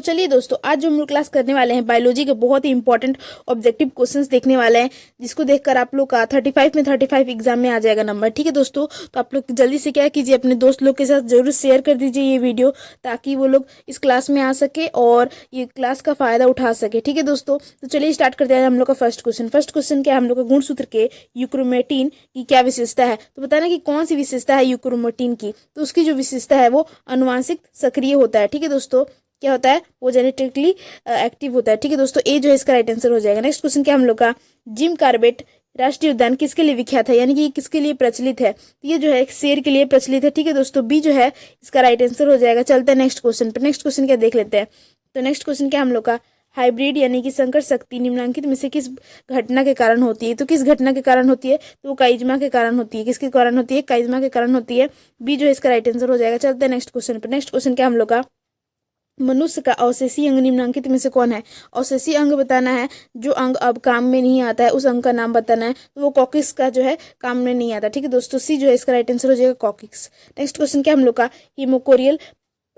चलिए दोस्तों, आज जो हम लोग क्लास करने वाले हैं बायोलॉजी के बहुत ही इंपॉर्टेंट ऑब्जेक्टिव क्वेश्चंस देखने वाले हैं, जिसको देखकर आप लोग का 35 में 35 एग्जाम में आ जाएगा नंबर। ठीक है दोस्तों, तो आप लोग जल्दी से क्या कीजिए, अपने दोस्त लोग के साथ जरूर शेयर कर दीजिए ये वीडियो, ताकि वो लोग इस क्लास में आ सके और ये क्लास का फायदा उठा सके। ठीक है दोस्तों, तो चलिए स्टार्ट करते हैं हम लोग का फर्स्ट क्वेश्चन। फर्स्ट क्वेश्चन क्या है, हम लोग का गुणसूत्र के यूक्रोमेटिन की क्या विशेषता है। तो बताना कि कौन सी विशेषता है यूक्रोमेटिन की। तो उसकी जो विशेषता है वो अनुवांशिक सक्रिय होता है। ठीक है दोस्तों, क्या होता है वो जेनेटिकली एक्टिव होता है। ठीक है दोस्तों, ए जो है इसका राइट आंसर हो जाएगा। नेक्स्ट क्वेश्चन क्या हम लोग का, जिम कार्बेट राष्ट्रीय उद्यान किसके लिए विख्यात है, यानी कि किसके लिए प्रचलित है। तो ये जो है एक शेर के लिए प्रचलित है। ठीक है दोस्तों, बी जो है इसका राइट आंसर हो जाएगा। चलते हैं नेक्स्ट क्वेश्चन पर। नेक्स्ट क्वेश्चन क्या देख लेते हैं। तो नेक्स्ट क्वेश्चन क्या हम लोग का, हाइब्रिड यानी कि संकर शक्ति निम्नलिखित में से किस घटना के कारण होती है। तो किस घटना के कारण होती है, तो वो काइजमा के कारण होती है। किसके कारण होती है, काइजमा के कारण होती है। बी जो है इसका राइट आंसर हो जाएगा। चलते हैं नेक्स्ट क्वेश्चन पर। नेक्स्ट क्वेश्चन क्या हम लोग का, मनुष्य का अवशेषी अंग निम्नलिखित में से कौन है। अवशेषी अंग बताना है, जो अंग अब काम में नहीं आता है उस अंग का नाम बताना है। तो वो कॉकिक्स का जो है काम में नहीं आता। ठीक है दोस्तों, सी जो है इसका राइट आंसर हो जाएगा कॉकिक्स। नेक्स्ट क्वेश्चन क्या हम लोग का, हिमोकोरियल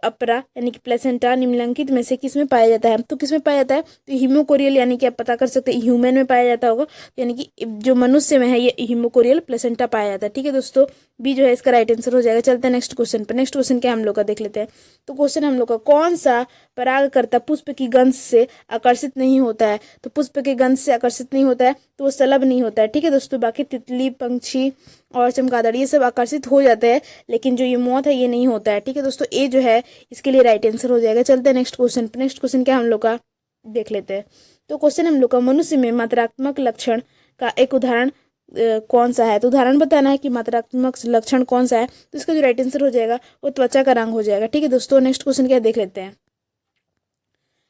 अपरा यानी कि प्लेसेंटा निम्नलिखित में से किस में पाया जाता है। तो किस में पाया जाता है, तो हिमोकोरियल यानी कि आप पता कर सकते हैं ह्यूमन में पाया जाता होगा, यानी कि जो मनुष्य में है ये हिमोकोरियल प्लेसेंटा पाया जाता है। ठीक है दोस्तों, बी जो है इसका राइट आंसर हो जाएगा। चलते हैं नेक्स्ट क्वेश्चन पर। नेक्स्ट क्वेश्चन क्या हम लोग का देख लेते हैं। तो क्वेश्चन हम लोग का, कौन सा परागकर्ता पुष्प की गंध से आकर्षित नहीं होता है। तो पुष्प के गंध से आकर्षित नहीं होता है तो वो शलभ नहीं होता है। ठीक है दोस्तों, बाकी तितली, पंछी और चमगादड़ ये सब आकर्षित हो जाते हैं, लेकिन जो ये मौत है ये नहीं होता है। ठीक है दोस्तों, ए जो है इसके लिए राइट आंसर हो जाएगा। चलते हैं नेक्स्ट क्वेश्चन पर। नेक्स्ट क्वेश्चन क्या हम लोग का देख लेते हैं। तो क्वेश्चन हम लोग का, मनुष्य में मात्रात्मक लक्षण का एक उदाहरण कौन सा है। तो उदाहरण बताना है कि मात्रात्मक लक्षण कौन सा है। तो इसका जो राइट आंसर हो जाएगा वो त्वचा का रंग हो जाएगा। ठीक है दोस्तों, नेक्स्ट क्वेश्चन क्या देख लेते हैं।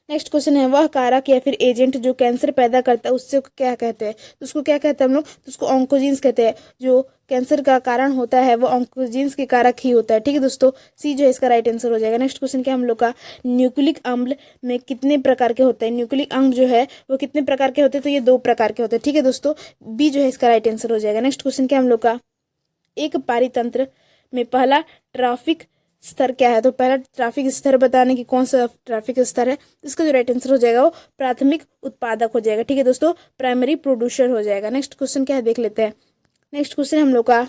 नेक्स्ट क्वेश्चन है, वह कारक या फिर एजेंट जो कैंसर पैदा करता है उससे क्या कहते हैं। तो उसको क्या कहते हैं हम लोग, तो उसको ऑन्कोजीन्स कहते हैं। जो कैंसर का कारण होता है वो ऑन्कोजीन्स के कारक ही होता है। ठीक है दोस्तों, सी जो है इसका राइट आंसर हो जाएगा। नेक्स्ट क्वेश्चन क्या हम लोग का, न्यूक्लिक अम्ल में कितने प्रकार के होते हैं। न्यूक्लिक अम्ल जो है वो कितने प्रकार के होते हैं, तो ये 2 प्रकार के होते हैं। ठीक है दोस्तों, बी जो है इसका राइट आंसर हो जाएगा। नेक्स्ट क्वेश्चन क्या हम लोग का, एक पारितंत्र में पहला ट्रैफिक स्तर क्या है। तो पहला ट्रैफिक स्तर बताने की कौन सा ट्रैफिक स्तर है। इसका जो राइट आंसर हो जाएगा वो प्राथमिक उत्पादक हो जाएगा। ठीक है दोस्तों, प्राइमरी प्रोड्यूसर हो जाएगा। नेक्स्ट क्वेश्चन क्या है देख लेते हैं। नेक्स्ट क्वेश्चन हम लोग का,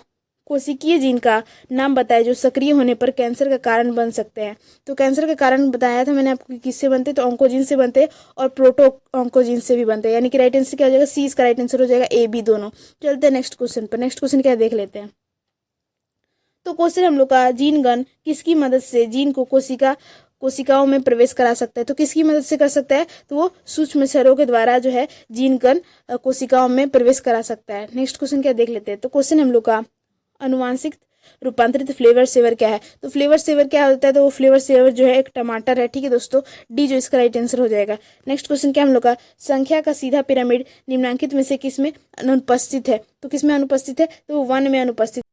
कोशिकीय जीन का नाम बताए जो सक्रिय होने पर कैंसर का कारण बन सकते हैं। तो कैंसर का कारण बताया था मैंने आपको किससे बनते हैं, तो ऑन्कोजीन से बनते हैं और प्रोटो ऑन्कोजीन से भी बनते हैं, यानी कि राइट आंसर क्या हो जाएगा, सी इसका राइट आंसर हो जाएगा, ए बी दोनों। चलते हैं नेक्स्ट क्वेश्चन पर। नेक्स्ट क्वेश्चन क्या देख लेते हैं। तो क्वेश्चन हम लोग का, जीन गन किसकी मदद से जीन को कोशिकाओं में प्रवेश करा सकता है। तो किसकी मदद से कर सकता है, तो वो सूक्ष्म क्षरों के द्वारा जो है जीन गन कोशिकाओं में प्रवेश करा सकता है। नेक्स्ट क्वेश्चन क्या देख लेते हैं। तो क्वेश्चन हम लोग का, अनुवांशिक रूपांतरित फ्लेवर सेवर क्या है। तो फ्लेवर सेवर क्या होता है, तो वो फ्लेवर सेवर जो है एक टमाटर है। ठीक है दोस्तों, डी जो इसका राइट आंसर हो जाएगा। नेक्स्ट क्वेश्चन क्या हम लोग का, संख्या का सीधा पिरामिड निम्नलिखित में से किसमें अनुपस्थित है। तो किसमें अनुपस्थित है, तो वो 1 में अनुपस्थित।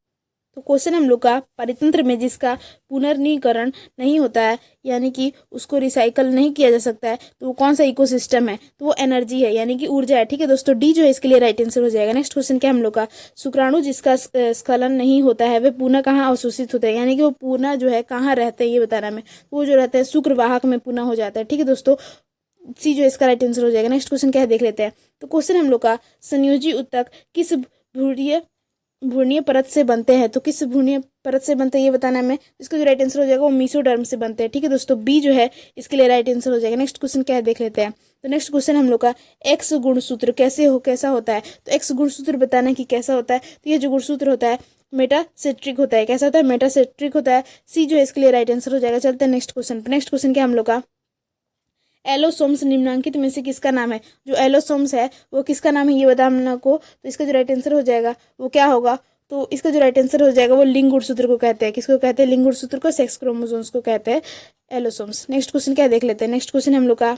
तो क्वेश्चन हम लोग का, परितंत्र में जिसका पुनर्नवीकरण नहीं होता है, यानी कि उसको रिसाइकल नहीं किया जा सकता है, तो वो कौन सा इकोसिस्टम है, तो वो एनर्जी है, यानी कि ऊर्जा है। ठीक है दोस्तों, डी जो है इसके लिए राइट आंसर हो जाएगा। नेक्स्ट क्वेश्चन क्या हम लोग का, शुक्राणु जिसका स्खलन नहीं होता है वे पुनः कहाँ अवशोषित होते हैं, यानी कि वो पुनः जो है कहाँ रहते हैं ये बताना में, तो वो जो रहता है शुक्रवाहक में पुनः हो जाता है। ठीक है दोस्तों, सी जो इसका राइट आंसर हो जाएगा। नेक्स्ट क्वेश्चन क्या है देख लेते हैं। तो क्वेश्चन हम लोग का, संयोजी उत्तक किस भ्रूणीय परत से बनते हैं। तो किस भ्रूणीय परत से बनते हैं ये बताना है हमें, इसका जो राइट आंसर हो जाएगा वो मीसोडर्म से बनते हैं। ठीक है दोस्तों, बी जो है इसके लिए राइट आंसर हो जाएगा। नेक्स्ट क्वेश्चन क्या है देख लेते हैं। तो नेक्स्ट क्वेश्चन हम लोग का, एक्स गुणसूत्र कैसा होता है। तो एक्स गुणसूत्र बताना है कि कैसा होता है। तो ये जो गुणसूत्र होता है मेटासेट्रिक होता है। कैसा होता है, मेटासेट्रिक होता है। सी जो है इसके लिए राइट आंसर हो जाएगा। चलते हैं नेक्स्ट क्वेश्चन पर। नेक्स्ट क्वेश्चन क्या हम लोग का, एलोसोम्स निम्नलिखित में से किसका नाम है। जो एलोसोम्स है वो किसका नाम है ये बताना को, तो इसका जो राइट आंसर हो जाएगा वो क्या होगा, तो इसका जो राइट आंसर हो जाएगा वो लिंग गुणसूत्र को कहते हैं। किसको कहते हैं, लिंग गुणसूत्र को, सेक्स क्रोमोसोम्स को कहते हैं एलोसोम्स। नेक्स्ट क्वेश्चन क्या देख लेते हैं। नेक्स्ट क्वेश्चन हम लोग का,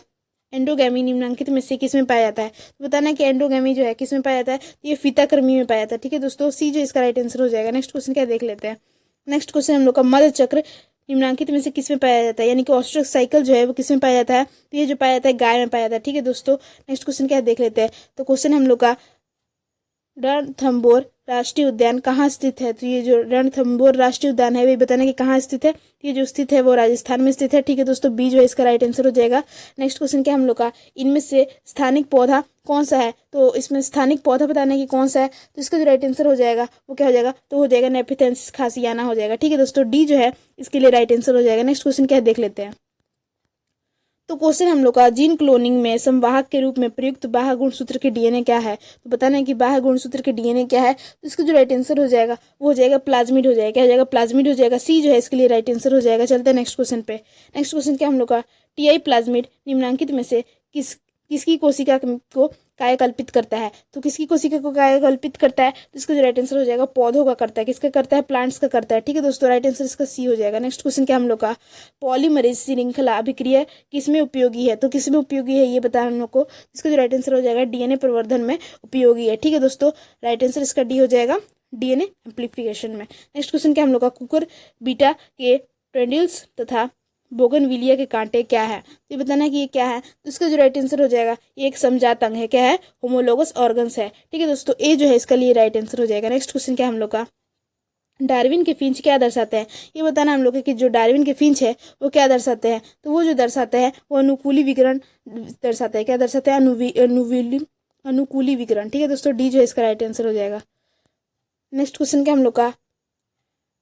एंडोगैमी निम्नलिखित में से किस में पाया जाता है। तो बताना है कि एंडोगैमी जो है किस में पाया जाता है, तो ये फीताकृमि में पाया जाता है। ठीक है दोस्तों, सी जो इसका राइट आंसर हो जाएगा। नेक्स्ट क्वेश्चन क्या देख लेते हैं। नेक्स्ट क्वेश्चन हम लोग का, मध्य चक्र निम्नलिखित में से किस में पाया जाता है, यानी कि ऑस्ट्रिक साइकिल जो है वो किस में पाया जाता है, तो ये जो पाया जाता है गाय में पाया जाता है। ठीक है दोस्तों, नेक्स्ट क्वेश्चन क्या देख लेते हैं। तो क्वेश्चन हम लोग का, रणथंभौर राष्ट्रीय उद्यान कहाँ स्थित है? तो ये जो रणथंभौर राष्ट्रीय उद्यान है, वे बताना कि कहाँ स्थित है। ये जो स्थित है वो राजस्थान में स्थित है। ठीक है दोस्तों, बी जो है इसका राइट आंसर हो जाएगा। नेक्स्ट क्वेश्चन क्या हम लोग का, इनमें से स्थानिक पौधा कौन सा है? तो इसमें स्थानिक पौधा बताना है कि कौन सा है, तो इसका जो राइट आंसर हो जाएगा वो क्या हो जाएगा, तो हो जाएगा नेपिथेंसिस खासियाना हो जाएगा। ठीक है दोस्तों, डी जो है इसके लिए राइट आंसर हो जाएगा। नेक्स्ट क्वेश्चन क्या है देख लेते हैं। तो क्वेश्चन हम लोग का, जीन क्लोनिंग में संवाहक के रूप में प्रयुक्त बाह्य गुणसूत्र के डीएनए क्या है? तो बताना है कि बाह्य गुणसूत्र के डीएनए क्या है, तो इसका जो राइट आंसर हो जाएगा वो हो जाएगा प्लाज्मिड हो जाएगा। क्या हो जाएगा? प्लाज्मिड हो जाएगा। सी जो है इसके लिए राइट आंसर हो जाएगा। चलते हैं नेक्स्ट क्वेश्चन पे। नेक्स्ट क्वेश्चन क्या हम लोग का, टीआई प्लाज्मिड निम्नलिखित में से किसकी कोशिका को कायाकल्पित करता है? तो किसकी कोशिका को कायाकल्पित करता है, तो इसका जो राइट आंसर हो जाएगा पौधों का करता है। किसका करता है? प्लांट्स का करता है। ठीक है दोस्तों, राइट आंसर इसका सी हो जाएगा। नेक्स्ट क्वेश्चन क्या हम लोग का, पॉलीमरेज श्रृंखला अभिक्रिया किसमें उपयोगी है? तो किसमें उपयोगी है ये बताना हम लोग को। इसका जो राइट आंसर हो जाएगा डीएनए प्रवर्धन में उपयोगी है। ठीक है दोस्तों, राइट आंसर इसका डी हो जाएगा, डीएनए एम्प्लीफिकेशन में। नेक्स्ट क्वेश्चन क्या हम लोग का, कुकर बीटा के ट्रेंडिल्स तथा बोगनविलिया के कांटे क्या है? तो ये बताना है कि ये क्या है, तो इसका जो राइट आंसर हो जाएगा ये एक समजात अंग है। क्या है? होमोलोगस ऑर्गन्स है। ठीक है दोस्तों, ए जो है इसका लिए राइट आंसर हो जाएगा। नेक्स्ट क्वेश्चन क्या हम लोग का, डार्विन के फिंच क्या दर्शाते हैं? ये बताना हम लोग कि जो डार्विन के फिंच है वो क्या दर्शाते हैं, तो वो जो दर्शाते हैं वो अनुकूली विकिरण दर्शाते हैं। क्या दर्शाते हैं? अनुकूली विकिरण। ठीक है दोस्तों, डी जो है इसका राइट आंसर हो जाएगा। नेक्स्ट क्वेश्चन क्या हम लोग का,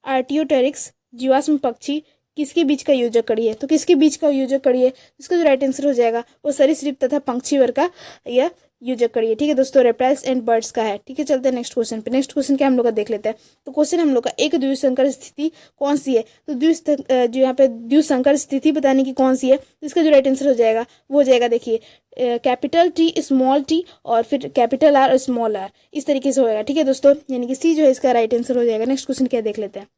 आर्टियोटेरिक्स जीवाश्म पक्षी किसके बीच का योजक कड़ी है? तो किसके बीच का योजक कड़ी है, इसका जो राइट आंसर हो जाएगा वो सरीसृप तथा पंक्षी वर्ग का यह योजक कड़ी है। ठीक है दोस्तों, रेप्टाइल्स एंड बर्ड्स का है। ठीक है, चलते हैं नेक्स्ट क्वेश्चन पे। नेक्स्ट क्वेश्चन क्या हम लोग का देख लेते हैं। तो क्वेश्चन हम लोग का, एक द्विसंकर स्थिति कौन सी है? तो जो यहाँ पे द्विसंकर स्थिति बताने की कौन सी है, तो इसका जो राइट आंसर हो जाएगा वो हो जाएगा, देखिए कैपिटल टी स्मॉल टी और फिर कैपिटल आर और स्मॉल आर, इस तरीके से होएगा। ठीक है दोस्तों, यानी कि सी जो है इसका राइट आंसर हो जाएगा। नेक्स्ट क्वेश्चन क्या देख लेते हैं।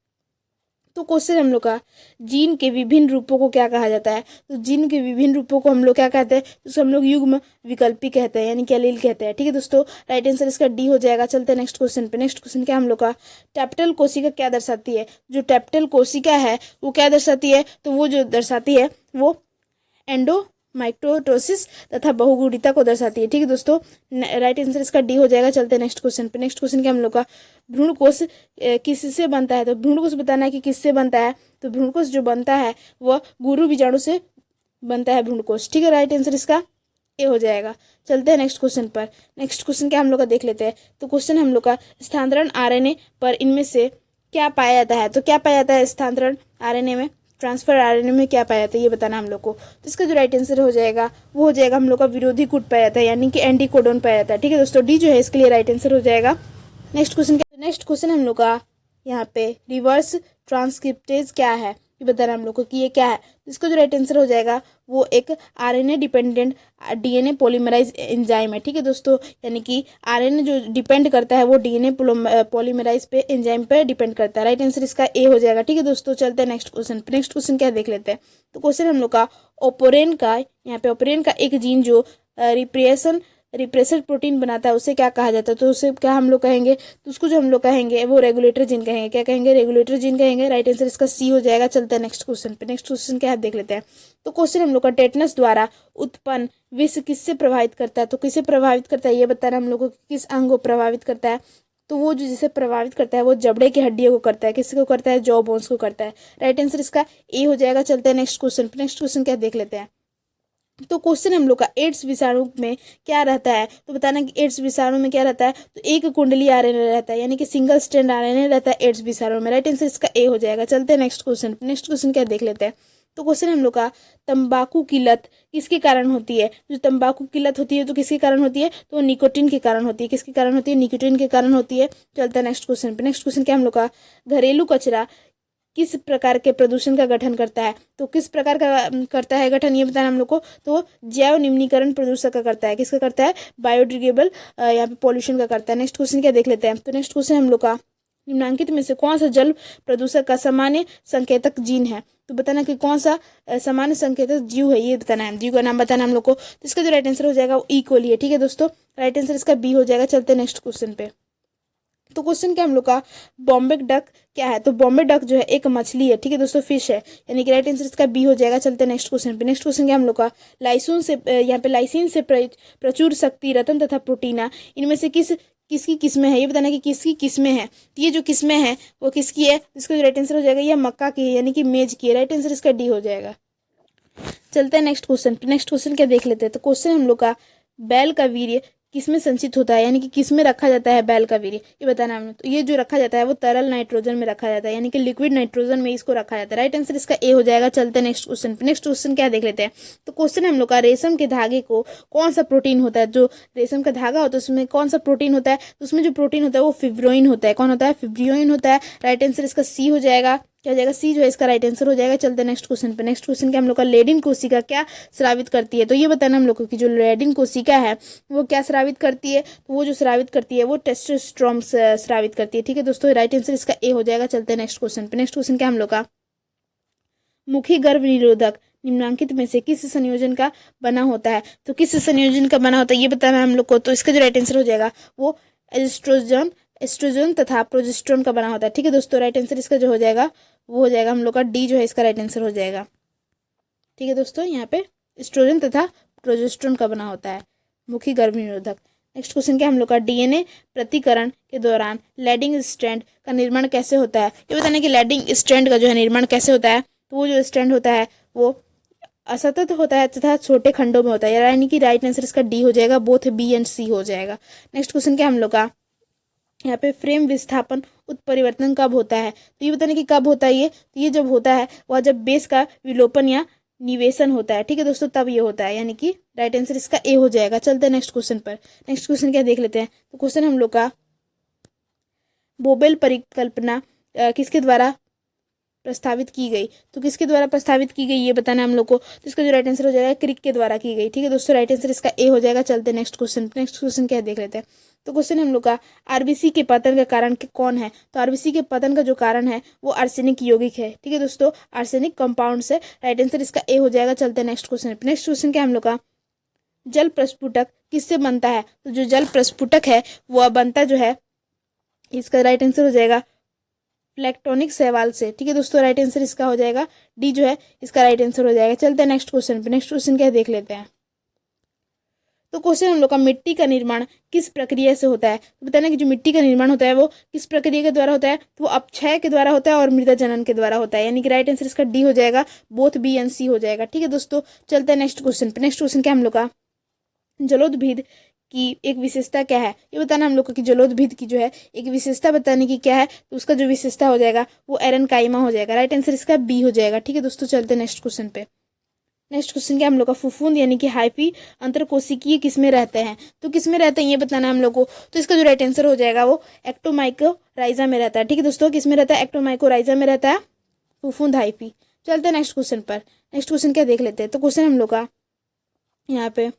तो क्वेश्चन हम लोग का, जीन के विभिन्न रूपों को क्या कहा जाता है? तो जीन के विभिन्न रूपों को हम लोग क्या कहते हैं, तो हम लोग युग्म विकल्पी कहते हैं, यानी कि एलील कहते हैं। ठीक है दोस्तों, राइट आंसर इसका डी हो जाएगा। चलते हैं नेक्स्ट क्वेश्चन पे। नेक्स्ट क्वेश्चन क्या हम लोग का, टैप्टल कोशिका क्या दर्शाती है? जो टैप्टल कोशिका है वो क्या दर्शाती है, तो वो जो दर्शाती है वो माइक्रोटोसिस तथा बहुगुणिता को दर्शाती है। ठीक है दोस्तों, राइट आंसर इसका डी हो जाएगा। चलते हैं नेक्स्ट क्वेश्चन पे। नेक्स्ट क्वेश्चन क्या हम लोग का, भ्रूणकोश किससे बनता है? तो भ्रूणकोश बताना है कि किससे बनता है, तो भ्रूणकोश जो बनता है वह गुरु बीजाणु से बनता है भ्रूणकोश। ठीक है, राइट आंसर इसका ए हो जाएगा। चलते हैं नेक्स्ट क्वेश्चन पर। नेक्स्ट क्वेश्चन क्या हम लोग का देख लेते हैं। तो क्वेश्चन हम लोग का, स्थानांतरण आरएनए पर इनमें से क्या पाया जाता है? तो क्या पाया जाता है स्थानांतरण आरएनए में, ट्रांसफर आरएनए में क्या पाया जाता है ये बताना हम लोग को। तो इसका जो राइट आंसर हो जाएगा वो हो जाएगा हम लोग का विरोधी कूट पाया जाता है, यानी कि एंटी कोडोन पाया जाता है। ठीक है दोस्तों, डी जो है इसके लिए राइट आंसर हो जाएगा। नेक्स्ट क्वेश्चन हम लोग का यहाँ पे, रिवर्स ट्रांसक्रिप्टेज क्या है ये बताना हम लोग को कि ये क्या है। तो इसका जो राइट आंसर हो जाएगा वो एक RNA dependent DNA polymerase enzyme है। ठीक है दोस्तों, यानी कि आरएनए जो डिपेंड करता है वो डीएनए पॉलीमराइज पे एंजाइम पे डिपेंड करता है। राइट आंसर इसका ए हो जाएगा। ठीक है दोस्तों, चलते हैं नेक्स्ट क्वेश्चन पे। नेक्स्ट क्वेश्चन क्या देख लेते हैं। तो क्वेश्चन हम लोग का, ओपोरेन का, यहाँ पे ओपोरेन का एक जीन जो रिप्रेसर प्रोटीन बनाता है उसे क्या कहा जाता है? तो उसे क्या हम लोग कहेंगे, तो उसको जो हम लोग कहेंगे वो रेगुलेटर जीन कहेंगे। क्या कहेंगे? रेगुलेटर जीन कहेंगे। राइट आंसर इसका सी हो जाएगा। चलते हैं नेक्स्ट क्वेश्चन पे। नेक्स्ट क्वेश्चन क्या है देख लेते हैं। तो क्वेश्चन हम लोग का, टेटनस द्वारा उत्पन्न विष किससे प्रभावित करता है? तो किसे प्रभावित करता है ये बताना हम लोग को, किस अंग को प्रभावित करता है? तो वो जो जिसे प्रभावित करता है वो जबड़े की हड्डियों को करता है। किसको करता है? जॉ बोन्स को करता है। राइट आंसर इसका ए हो जाएगा। चलते हैं नेक्स्ट क्वेश्चन पे। नेक्स्ट क्वेश्चन क्या देख लेते हैं। तो क्वेश्चन हम लोग का, एड्स विषाणु में क्या रहता है? तो बताना कि एड्स विषाणु में क्या रहता है, तो एक कुंडली आरएनए रहता है, यानी कि सिंगल स्ट्रैंड आरएनए रहता है एड्स विषाणु में। राइट आंसर इसका ए हो जाएगा। चलते हैं नेक्स्ट क्वेश्चन। नेक्स्ट क्वेश्चन क्या देख लेते हैं। तो क्वेश्चन हम लोग का, तंबाकू की लत किसके कारण होती है? जो तंबाकू की लत होती है तो किसके कारण होती है, तो निकोटीन के कारण होती है। किसके कारण होती है? निकोटीन के कारण होती है। चलते हैं नेक्स्ट क्वेश्चन पे। नेक्स्ट क्वेश्चन क्या हम लोग का, घरेलू कचरा किस प्रकार के प्रदूषण का गठन करता है? तो किस प्रकार का करता है गठन ये बताना हम लोग को। तो जैव निम्नीकरण प्रदूषण का करता है। किसका करता है? बायोडिग्रेडेबल यहाँ पे पॉल्यूशन का करता है। नेक्स्ट क्वेश्चन क्या देख लेते हैं। तो नेक्स्ट क्वेश्चन हम लोग का, निम्नलिखित में से कौन सा जल प्रदूषक का सामान्य संकेतक जीन है? तो बताना कि कौन सा सामान्य संकेतक जीव है ये बताना है, जीव का नाम बताना हम लोग को। तो इसका जो राइट आंसर हो जाएगा वो ई कोली है। ठीक है दोस्तों, राइट आंसर इसका बी हो जाएगा। चलते हैं नेक्स्ट क्वेश्चन पे। तो क्वेश्चन क्या हम लोग का, बॉम्बे डक क्या है? तो बॉम्बे डक जो है एक मछली है। ठीक है दोस्तों, फिश है, यानी कि राइट आंसर इसका बी हो जाएगा। चलते हैं नेक्स्ट क्वेश्चन पे। नेक्स्ट क्वेश्चन क्या हम लोग का, यहाँ पे लाइसिन से प्रचुर शक्ति रत्न तथा प्रोटीना इनमें से किस किसकी किस्में है, ये बताना कि किसकी किस्में है। तो ये जो किस्में हैं वो किसकी है, इसका जो राइट आंसर हो जाएगा ये मक्का की है, यानी कि मेज की है। राइट आंसर इसका डी हो जाएगा। चलते हैं नेक्स्ट क्वेश्चन। नेक्स्ट क्वेश्चन क्या देख लेते हैं। तो क्वेश्चन हम लोग का, बैल का वीर्य किसमें संचित होता है, यानी कि किसमें रखा जाता है बैल का वीर्य, ये बताना हमने। तो ये जो रखा जाता है वो तरल नाइट्रोजन में रखा जाता है, यानी कि लिक्विड नाइट्रोजन में इसको रखा जाता है। राइट आंसर इसका ए हो जाएगा। चलते हैं नेक्स्ट क्वेश्चन। नेक्स्ट क्वेश्चन क्या देख लेते हैं। तो क्वेश्चन हम लोग का, रेशम के धागे को कौन सा प्रोटीन होता है, जो रेशम का धागा होता है उसमें कौन सा प्रोटीन होता है, तो उसमें जो प्रोटीन होता है वो फिब्रोइन होता है। कौन होता है, फिब्रियोइन होता है। राइट आंसर इसका सी हो जाएगा। क्या हो जाएगा, सी जो है इसका राइट आंसर हो जाएगा। चलते हैं नेक्स्ट क्वेश्चन पे। नेक्स्ट क्वेश्चन क्या हम लोग का, लेडिन कोशिका क्या स्रावित करती है। तो ये बताना हम लोग को कि जो लेडिन कोशिका है वो क्या स्रावित करती है। तो वो जो स्रावित करती है वो टेस्टोस्टेरोन स्रावित करती है। ठीक है दोस्तों, राइट आंसर इसका ए हो जाएगा। चलते हैं नेक्स्ट क्वेश्चन पे। नेक्स्ट क्वेश्चन क्या हम लोग का, मुखी गर्भ निरोधक निम्नलिखित में से किस संयोजन का बना होता है। तो किस संयोजन का बना होता है ये बताना है हम लोग को। तो इसका जो राइट आंसर हो जाएगा वो एस्ट्रोजन तथा प्रोजेस्टेरोन का बना होता है। ठीक है दोस्तों, राइट आंसर इसका जो हो जाएगा वो हो जाएगा हम लोग का डी जो है इसका राइट आंसर हो जाएगा। ठीक है दोस्तों, यहाँ पे एस्ट्रोजन तथा प्रोजेस्टेरोन का बना होता है मुखी गर्भ निरोधक। नेक्स्ट क्वेश्चन क्या हम लोग का, डीएनए प्रतिकरण के दौरान लैडिंग स्ट्रैंड का निर्माण कैसे होता है। ये बताना कि लैडिंग स्ट्रैंड का जो है निर्माण कैसे होता है। तो वो जो स्ट्रैंड होता है वो असतत होता है तथा छोटे खंडों में होता है, यानी कि राइट आंसर इसका डी हो जाएगा। बोथ बी एंड सी हो जाएगा। नेक्स्ट क्वेश्चन क्या हम लोग का, यहाँ पे फ्रेम विस्थापन उत्परिवर्तन कब होता है। तो ये बताने कि कब होता है ये। तो ये जब होता है वह जब बेस का विलोपन या निवेशन होता है। ठीक है दोस्तों, तब ये होता है, यानी कि राइट आंसर इसका ए हो जाएगा। चलते हैं नेक्स्ट क्वेश्चन पर। नेक्स्ट क्वेश्चन क्या देख लेते हैं। तो क्वेश्चन हम लोग का, बोबेल परिकल्पना किसके द्वारा प्रस्तावित की गई। तो किसके द्वारा प्रस्तावित की गई ये बताना है हम लोग को। तो इसका जो राइट आंसर हो जाएगा क्रिक के द्वारा की गई। ठीक है दोस्तों, राइट आंसर इसका ए हो जाएगा। चलते हैं नेक्स्ट क्वेश्चन। नेक्स्ट क्वेश्चन क्या देख लेते हैं। तो क्वेश्चन हम लोग का, आरबीसी के पतन का कारण कौन है। तो आरबीसी के पतन का जो कारण है वो आर्सेनिक यौगिक है। ठीक है दोस्तों, आर्सेनिक कंपाउंड से। राइट आंसर इसका ए हो जाएगा। चलते हैं नेक्स्ट क्वेश्चन। नेक्स्ट क्वेश्चन क्या हम लोग का, जल प्रस्फुटक किससे बनता है। तो जो जल प्रस्फुटक है वह बनता जो है, इसका राइट आंसर हो जाएगा इलेक्ट्रॉनिक शैवाल से। ठीक है दोस्तों, राइट आंसर इसका हो जाएगा डी जो है इसका राइट आंसर हो जाएगा। चलते हैं नेक्स्ट क्वेश्चन पे। नेक्स्ट क्वेश्चन क्या देख लेते हैं। तो क्वेश्चन हम लोग का, मिट्टी का निर्माण किस प्रक्रिया से होता है। तो बताना कि जो मिट्टी का निर्माण होता है वो किस प्रक्रिया के द्वारा होता है। तो वो अपक्षय के द्वारा होता है और मृदा जनन के द्वारा होता है, यानी कि राइट आंसर इसका डी हो जाएगा। बोथ बी एंड सी हो जाएगा। ठीक है दोस्तों, चलते हैं नेक्स्ट क्वेश्चन पे। नेक्स्ट क्वेश्चन क्या हम लोग का, जलोद्भिद की एक विशेषता क्या है। ये बताना हम लोग को कि जलोद्भिद की जो है एक विशेषता बताने की क्या है। तो उसका जो विशेषता हो जाएगा वो एरनकाइमा हो जाएगा। राइट आंसर इसका बी हो जाएगा। ठीक है दोस्तों, चलते हैं नेक्स्ट क्वेश्चन पे। नेक्स्ट क्वेश्चन क्या हम लोग का, फुफुंद यानी कि हाइफी अंतरकोशिकीय किसमें रहते हैं। तो किसमें रहते हैं ये बताना है हम लोग को। तो इसका जो राइट आंसर हो जाएगा वो एक्टोमाइकोराइजा में रहता है। ठीक है दोस्तों, किसमें रहता है, एक्टोमाइकोराइजा में रहता है फुफुंद हाइफी। चलते हैं नेक्स्ट क्वेश्चन पर। नेक्स्ट क्वेश्चन क्या देख लेते हैं। तो क्वेश्चन हम लोग का, यहाँ पे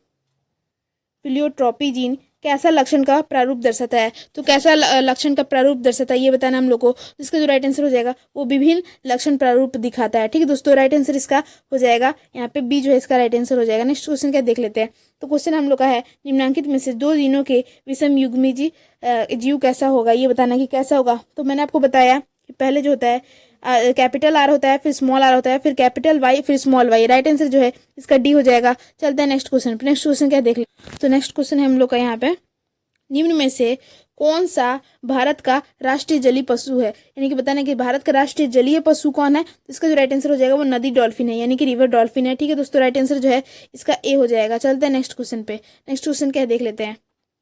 प्लियोट्रॉपी जीन कैसा लक्षण का प्रारूप दर्शाता है। तो कैसा लक्षण का प्रारूप दर्शाता है ये बताना हम लोग को। इसका जो राइट आंसर हो जाएगा वो विभिन्न लक्षण प्रारूप दिखाता है। ठीक है दोस्तों, राइट आंसर इसका हो जाएगा यहाँ पे बी जो है इसका राइट आंसर हो जाएगा। नेक्स्ट क्वेश्चन क्या देख लेते हैं। तो क्वेश्चन हम लोग का है, निम्नलिखित में से दो जीनों के विषम युग्मी जीव कैसा होगा, ये बताना कि कैसा होगा। तो मैंने आपको बताया कि पहले जो होता है कैपिटल आर होता है, फिर स्मॉल आर होता है, फिर कैपिटल वाई, फिर स्मॉल वाई। राइट आंसर जो है इसका डी हो जाएगा। चलते हैं नेक्स्ट क्वेश्चन। नेक्स्ट क्वेश्चन क्या देख ले। तो नेक्स्ट क्वेश्चन है हम लोग का, यहाँ पे निम्न में से कौन सा भारत का राष्ट्रीय जलीय पशु है, यानी कि बताना कि भारत का राष्ट्रीय जलीय पशु कौन है। तो इसका जो राइट आंसर हो जाएगा वो नदी डॉल्फिन है, यानी कि रिवर डॉल्फिन है। ठीक है दोस्तों, राइट आंसर जो है इसका ए हो जाएगा। चलते हैं नेक्स्ट क्वेश्चन पे। नेक्स्ट क्वेश्चन क्या देख लेते हैं।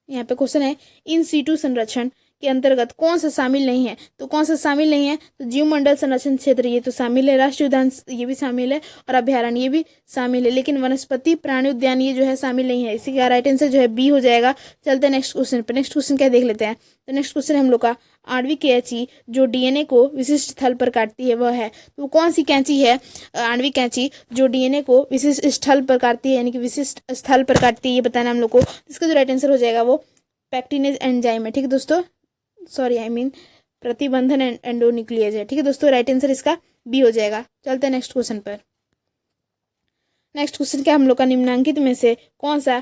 यहाँ पे क्वेश्चन है, इन सीटू संरक्षण के अंतर्गत कौन सा शामिल नहीं है। तो कौन सा शामिल नहीं है। तो जीव मंडल संरक्षण क्षेत्र ये तो शामिल है, राष्ट्रीय उद्यान ये भी शामिल है, और अभ्यारण्य ये भी शामिल है, लेकिन वनस्पति प्राणी उद्यान ये जो है शामिल नहीं है। इसी का राइट आंसर जो है बी हो जाएगा। चलते हैं नेक्स्ट क्वेश्चन पर। नेक्स्ट क्वेश्चन क्या देख लेते हैं। तो नेक्स्ट क्वेश्चन हम लोग का, आणविक कैंची जो डीएनए को विशिष्ट स्थल पर काटती है वह है। तो कौन सी कैंची है आणविक कैंची जो डीएनए को विशिष्ट स्थल पर काटती है, यानी कि विशिष्ट स्थल पर काटती है, ये बताना हम लोग को। इसका जो राइट आंसर हो जाएगा वो पैक्टिनेज एंजाइम है। ठीक है दोस्तों, प्रतिबंधन एंडोन्यूक्लियेज है। ठीक है दोस्तों, राइट आंसर इसका बी हो जाएगा। चलते हैं नेक्स्ट क्वेश्चन पर। नेक्स्ट क्वेश्चन क्या हम लोग का, निम्नलिखित में से कौन सा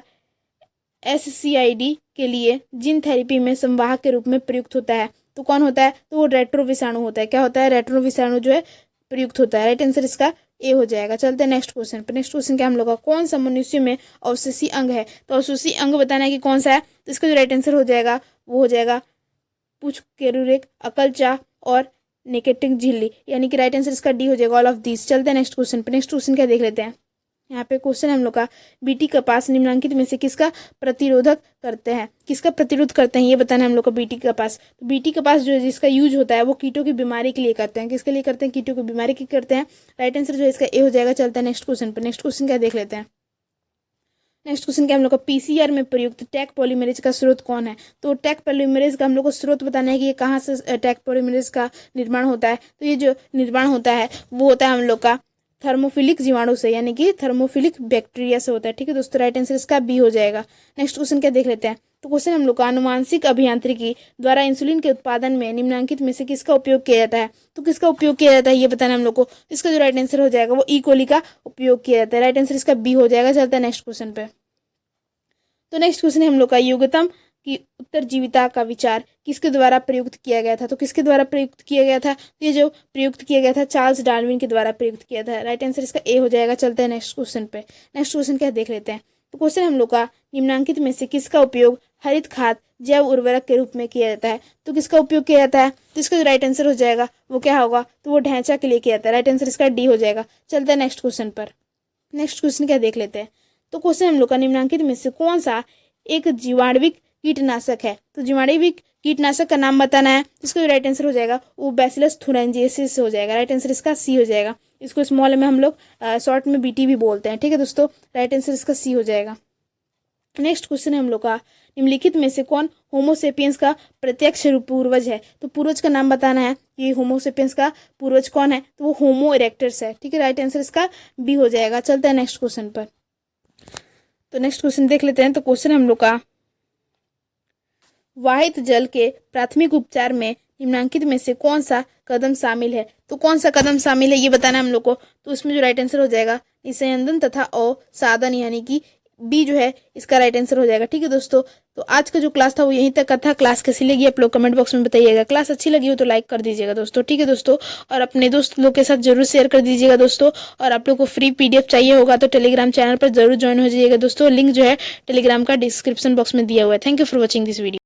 SCID के लिए जीन थेरेपी में संवाहक के रूप में प्रयुक्त होता है। तो कौन होता है। तो वो रेट्रो विषाणु होता है। क्या होता है, रेट्रो विषाणु जो है प्रयुक्त होता है। राइट आंसर इसका ए हो जाएगा। चलते हैं नेक्स्ट क्वेश्चन पर। नेक्स्ट क्वेश्चन क्या हम लोग का, कौन सा मनुष्य में अवशेषी अंग है। तो अवशेषी अंग बताना है कि कौन सा है। तो इसका जो राइट आंसर हो जाएगा वो हो जाएगा पुछ केरुरेक, अकलचा और नेकेटिक झिल्ली, यानी कि राइट आंसर इसका डी हो जाएगा, ऑल ऑफ दिस। चलते हैं नेक्स्ट क्वेश्चन पे। नेक्स्ट क्वेश्चन क्या देख लेते हैं। यहाँ पे क्वेश्चन है हम लोग का, बीटी कपास निम्नलिखित में से किसका प्रतिरोधक करते हैं, किसका प्रतिरोध करते हैं, ये बताना है हम लोग को बीटी कपास। तो बीटी कपास जो है जिसका यूज होता है वो कीटों की बीमारी के लिए करते हैं। किसके लिए करते हैं, कीटों की बीमारी की करते हैं। राइट आंसर जो है इसका ए हो जाएगा। चलता है नेक्स्ट क्वेश्चन पर। नेक्स्ट क्वेश्चन क्या देख लेते हैं। नेक्स्ट क्वेश्चन क्या हम लोग का, पीसीआर में प्रयुक्त टैग पॉलीमरेज का स्रोत कौन है। तो टैग पॉलीमरेज का हम लोग को स्रोत बताना है कि ये कहाँ से टैग पॉलीमरेज का निर्माण होता है। तो ये जो निर्माण होता है वो होता है हम लोग का थर्मोफिलिक जीवाणु से, यानी कि थर्मोफिलिक बैक्टीरिया से होता है। ठीक है दोस्तों, राइट आंसर इसका बी हो जाएगा। नेक्स्ट क्वेश्चन क्या देख लेते हैं। तो क्वेश्चन हम लोग का, अनुवांशिक अभियांत्रिकी द्वारा इंसुलिन के उत्पादन में निम्नलिखित में से किसका उपयोग किया जाता है। तो किसका उपयोग किया जाता है ये बताना है हम लोग को। इसका जो राइट आंसर हो जाएगा वो ई कोली का उपयोग किया जाता है। राइट आंसर इसका बी हो जाएगा। चलता है नेक्स्ट क्वेश्चन पे। तो नेक्स्ट क्वेश्चन है हम लोग का, योग्यतम की उत्तरजीविता का विचार किसके द्वारा प्रयुक्त किया गया था। तो किसके द्वारा प्रयुक्त किया गया था, तो ये जो प्रयुक्त किया गया था चार्ल्स डार्विन के द्वारा प्रयुक्त किया था। राइट आंसर इसका ए हो जाएगा। चलते हैं नेक्स्ट क्वेश्चन पे। नेक्स्ट क्वेश्चन क्या देख लेते हैं। तो क्वेश्चन हम लोग का, निम्नलिखित में से किसका उपयोग हरित खाद जैव उर्वरक के रूप में किया जाता है। तो किसका उपयोग किया जाता है, तो इसका जो राइट आंसर हो जाएगा वो क्या होगा, तो वो ढैंचा के लिए किया जाता है। राइट आंसर इसका डी हो जाएगा। चलते हैं नेक्स्ट क्वेश्चन पर। नेक्स्ट क्वेश्चन क्या देख लेते हैं। तो क्वेश्चन हम लोग का, निम्नलिखित में से कौन सा एक जीवाणुविक कीटनाशक है। तो जीवाणुविक कीटनाशक का नाम बताना है। इसका जो राइट आंसर हो जाएगा वो बैसिलस थुरिंजिensis हो जाएगा। राइट आंसर इसका सी हो जाएगा। इसको स्मॉल में हम लोग शॉर्ट में बीटी भी बोलते हैं। ठीक है दोस्तों, राइट आंसर इसका सी हो जाएगा। नेक्स्ट क्वेश्चन है हम लोग का, निम्नलिखित में से कौन होमोसेपियंस का प्रत्यक्ष पूर्वज है। तो पूर्वज का नाम बताना है कि होमोसेपियंस का पूर्वज कौन है। तो वो होमो इरेक्टस है। ठीक है, राइट आंसर इसका बी हो जाएगा। चलते हैं नेक्स्ट क्वेश्चन पर। तो नेक्स्ट क्वेश्चन देख लेते हैं। तो क्वेश्चन है हम लोग का, वाहित जल के प्राथमिक उपचार में निम्नलिखित में से कौन सा कदम शामिल है। तो कौन सा कदम शामिल है ये बताना है हम लोग को। तो उसमें जो राइट आंसर हो जाएगा निस्यंदन तथा अवसादन, यानी कि बी जो है इसका राइट आंसर हो जाएगा। ठीक है दोस्तों, तो आज का जो क्लास था वो यहीं तक का था। क्लास कैसी लगी आप लोग कमेंट बॉक्स में बताइएगा। क्लास अच्छी लगी हो तो लाइक कर दीजिएगा दोस्तों। ठीक है दोस्तों, और अपने दोस्त लोग के साथ जरूर शेयर कर दीजिएगा दोस्तों। और आप लोग को फ्री पीडीएफ चाहिए होगा तो टेलीग्राम चैनल पर जरूर ज्वाइन हो जाइएगा दोस्तों। लिंक जो है टेलीग्राम का डिस्क्रिप्शन बॉक्स में दिया हुआ है। Thank you for watching this video.